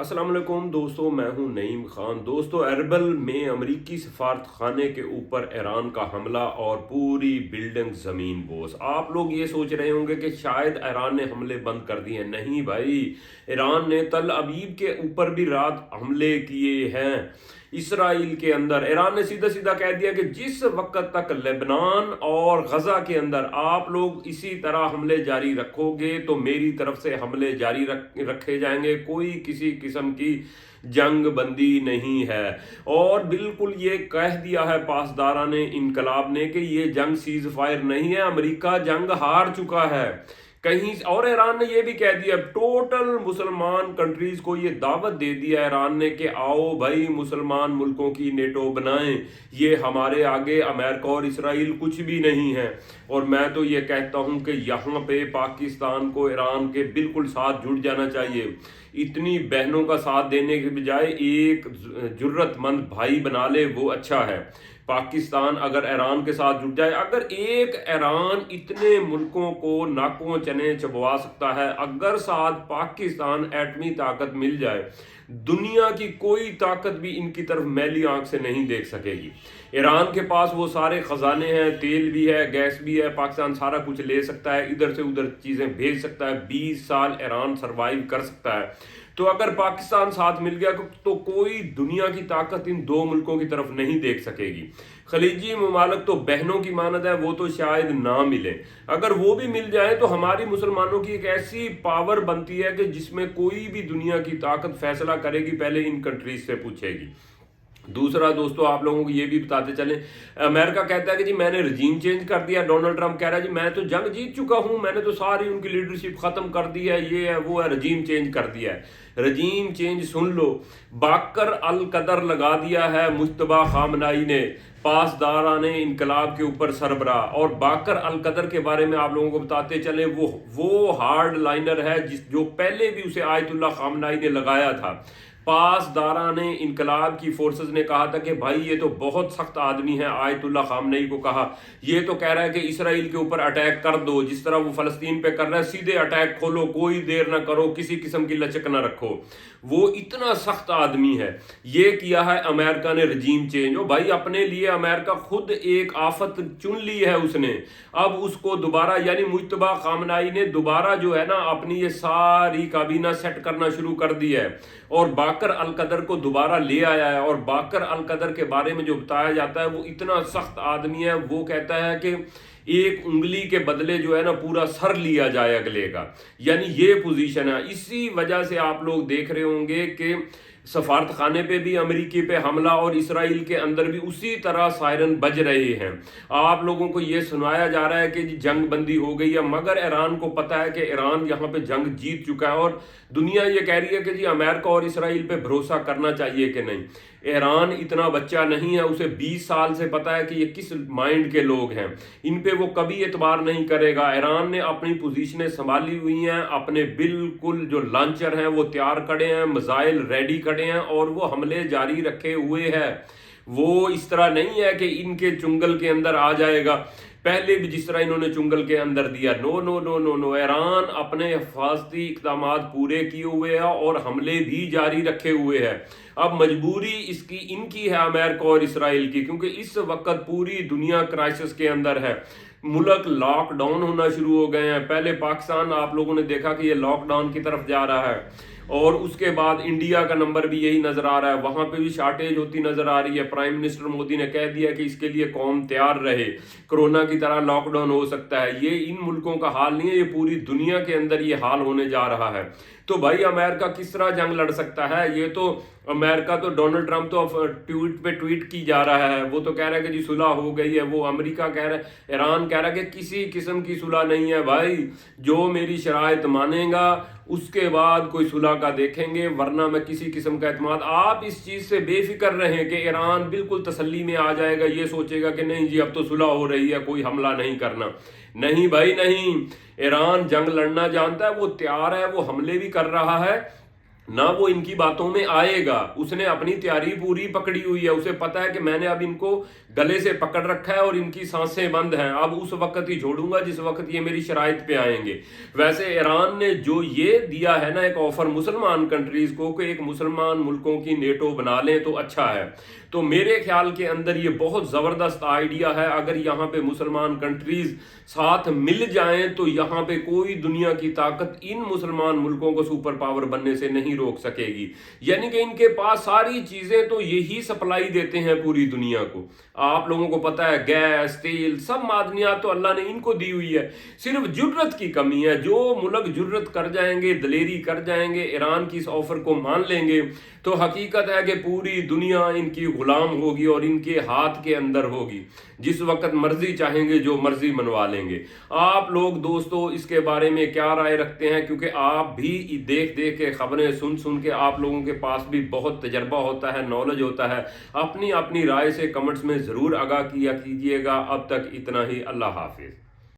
अस्सलाम वालेकुम दोस्तों, मैं हूं नईम खान। दोस्तों, एरबल में अमरीकी सफारत खाने के ऊपर ईरान का हमला और पूरी बिल्डिंग ज़मीन बोस। आप लोग ये सोच रहे होंगे कि शायद ईरान ने हमले बंद कर दिए। नहीं भाई, ईरान ने तल अवीव के ऊपर भी रात हमले किए हैं। इसराइल के अंदर ईरान ने सीधा सीधा कह दिया कि जिस वक्त तक लेबनान और गजा के अंदर आप लोग इसी तरह हमले जारी रखोगे तो मेरी तरफ से हमले जारी रखे जाएंगे। कोई किसी किस्म की जंग बंदी नहीं है। और बिल्कुल ये कह दिया है पासदाराने इनकलाब ने कि ये जंग सीज फायर नहीं है, अमेरिका जंग हार चुका है कहीं। और ईरान ने यह भी कह दिया, टोटल मुसलमान कंट्रीज को ये दावत दे दिया ईरान ने कि आओ भाई मुसलमान मुल्कों की नेटो बनाएं, ये हमारे आगे अमेरिका और इसराइल कुछ भी नहीं है। और मैं तो ये कहता हूं कि यहाँ पे पाकिस्तान को ईरान के बिल्कुल साथ जुड़ जाना चाहिए। इतनी बहनों का साथ देने के बजाय एक जुर्रतमंद भाई बना ले, वो अच्छा है। पाकिस्तान अगर ईरान के साथ जुट जाए, अगर एक ईरान इतने मुल्कों को नाकों चने चबवा सकता है, अगर साथ पाकिस्तान एटमी ताकत मिल जाए, दुनिया की कोई ताकत भी इनकी तरफ मैली आंख से नहीं देख सकेगी। ईरान के पास वो सारे खजाने हैं, तेल भी है, गैस भी है, पाकिस्तान सारा कुछ ले सकता है, इधर से उधर चीजें भेज सकता है, 20 साल ईरान सरवाइव कर सकता है। तो अगर पाकिस्तान साथ मिल गया तो कोई दुनिया की ताकत इन दो मुल्कों की तरफ नहीं देख सकेगी। खलीजी ममालक तो बहनों की मानद है, वो तो शायद ना मिले। अगर वो भी मिल जाए तो हमारी मुसलमानों की एक ऐसी पावर बनती है कि जिसमें कोई भी दुनिया की ताकत फैसला करेगी, पहले इन कंट्रीज से पूछेगी। दूसरा दोस्तों, आप लोगों को ये भी बताते चलें, अमेरिका कहता है कि जी मैंने रजीम चेंज कर दिया। डोनाल्ड ट्रंप कह रहा है जी मैं तो जंग जीत चुका हूं, मैंने तो सारी उनकी लीडरशिप खत्म कर दी है, ये है वो है, रजीम चेंज कर दिया है। रजीम चेंज सुन लो, बाकर अल कदर लगा दिया है मुश्तबा खामनाई ने, पासदाराने इनकलाब के ऊपर सरबरा। और बाकर अल कदर के बारे में आप लोगों को बताते चले, वो हार्ड लाइनर है जो पहले भी उसे आयतुल्लाह खामनाई ने लगाया था। पासदाराने इनकलाब की फोर्सेस ने कहा था कि भाई ये तो बहुत सख्त आदमी है, आयतुल्लाह खामनेई को कहा ये तो कह रहा है कि इसराइल के ऊपर अटैक कर दो, जिस तरह वो फलस्तीन पे कर रहा है, सीधे अटैक खोलो, कोई देर ना करो, किसी किस्म की लचक ना रखो। वो इतना सख्त आदमी है। ये किया है अमेरिका ने रजीम चेंज। ओ भाई, अपने लिए अमेरिका खुद एक आफत चुन ली है उसने। अब उसको दोबारा, यानी मुज्तबा खामनाई ने दोबारा जो है ना अपनी ये सारी काबीना सेट करना शुरू कर दी है और बाकर अल कदर को दोबारा ले आया है। और बाकर अल कदर के बारे में जो बताया जाता है, वो इतना सख्त आदमी है, वो कहता है कि एक उंगली के बदले जो है ना पूरा सर लिया जाए अगले का, यानी ये पोजीशन है। इसी वजह से आप लोग देख रहे होंगे कि सफारत खाने पे भी अमेरिकी पे हमला और इसराइल के अंदर भी उसी तरह सायरन बज रहे हैं। आप लोगों को ये सुनाया जा रहा है कि जंग बंदी हो गई है, मगर ईरान को पता है कि ईरान यहाँ पे जंग जीत चुका है। और दुनिया ये कह रही है कि जी अमेरिका और इसराइल पे भरोसा करना चाहिए कि नहीं। ईरान इतना बच्चा नहीं है, उसे 20 साल से पता है कि ये किस माइंड के लोग हैं, इन पे वो कभी एतबार नहीं करेगा। ईरान ने अपनी पोजीशनें संभाली हुई हैं, अपने बिल्कुल जो लॉन्चर हैं वो तैयार खड़े हैं, मिसाइल रेडी खड़े हैं और वो हमले जारी रखे हुए हैं। वो इस तरह नहीं है कि इनके चुंगल के अंदर आ जाएगा, पहले भी जिस तरह इन्होंने चुंगल के अंदर दिया। No no no no no, Iran अपने हिफाजती इक़दाम पूरे किए हुए है और हमले भी जारी रखे हुए है। अब मजबूरी इनकी है अमेरिका और इसराइल की, क्योंकि इस वक्त पूरी दुनिया क्राइसिस के अंदर है। मुल्क लॉकडाउन होना शुरू हो गए हैं। पहले पाकिस्तान आप लोगों ने देखा कि ये लॉकडाउन की तरफ जा रहा है, और उसके बाद इंडिया का नंबर भी यही नजर आ रहा है, वहां पे भी शार्टेज होती नजर आ रही है। प्राइम मिनिस्टर मोदी ने कह दिया कि इसके लिए कौम तैयार रहे, कोरोना की तरह लॉकडाउन हो सकता है। ये इन मुल्कों का हाल नहीं है, ये पूरी दुनिया के अंदर ये हाल होने जा रहा है। तो भाई अमेरिका किस तरह जंग लड़ सकता है? ये तो अमेरिका तो डोनाल्ड ट्रंप तो ट्वीट पे ट्वीट की जा रहा है, वो तो कह रहा है कि जी सुलह हो गई है। वो अमेरिका कह रहा है, ईरान कह रहा है कि किसी किस्म की सुलह नहीं है भाई, जो मेरी शराइत मानेगा उसके बाद कोई सुलह का देखेंगे, वरना मैं किसी किस्म का एतमाद। आप इस चीज से बेफिक्र रहें कि ईरान बिल्कुल तसल्ली में आ जाएगा, ये सोचेगा कि नहीं जी अब तो सुलह हो रही है, कोई हमला नहीं करना। नहीं भाई नहीं, ईरान जंग लड़ना जानता है, वो तैयार है, वो हमले भी कर रहा है। ना वो इनकी बातों में आएगा। उसने अपनी तैयारी पूरी पकड़ी हुई है, उसे पता है कि मैंने अब इनको गले से पकड़ रखा है और इनकी सांसें बंद हैं, अब उस वक्त ही छोड़ूंगा जिस वक्त ये मेरी शराइत पे आएंगे। वैसे ईरान ने जो ये दिया है ना एक ऑफर मुसलमान कंट्रीज को कि एक मुसलमान मुल्कों की नेटो बना लें तो अच्छा है, तो मेरे ख्याल के अंदर ये बहुत ज़बरदस्त आइडिया है। अगर यहाँ पे मुसलमान कंट्रीज साथ मिल जाएं तो यहाँ पे कोई दुनिया की ताकत इन मुसलमान मुल्कों को सुपर पावर बनने से नहीं रोक सकेगी। यानी कि इनके पास सारी चीज़ें तो यही सप्लाई देते हैं पूरी दुनिया को। आप लोगों को पता है गैस, तेल, सब मादनियात तो अल्लाह ने इनको दी हुई है, सिर्फ जुर्रत की कमी है। जो मुल्क जुर्रत कर जाएंगे, दलेरी कर जाएंगे, ईरान की इस ऑफर को मान लेंगे, तो हकीकत है कि पूरी दुनिया इनकी गुलाम होगी और इनके हाथ के अंदर होगी। जिस वक्त मर्जी चाहेंगे जो मर्जी मनवा लेंगे। आप लोग दोस्तों इसके बारे में क्या राय रखते हैं? क्योंकि आप भी देख देख के खबरें सुन सुन के आप लोगों के पास भी बहुत तजर्बा होता है, नॉलेज होता है। अपनी अपनी राय से कमेंट्स में ज़रूर आगाह किया कीजिएगा। अब तक इतना ही। अल्लाह हाफिज़।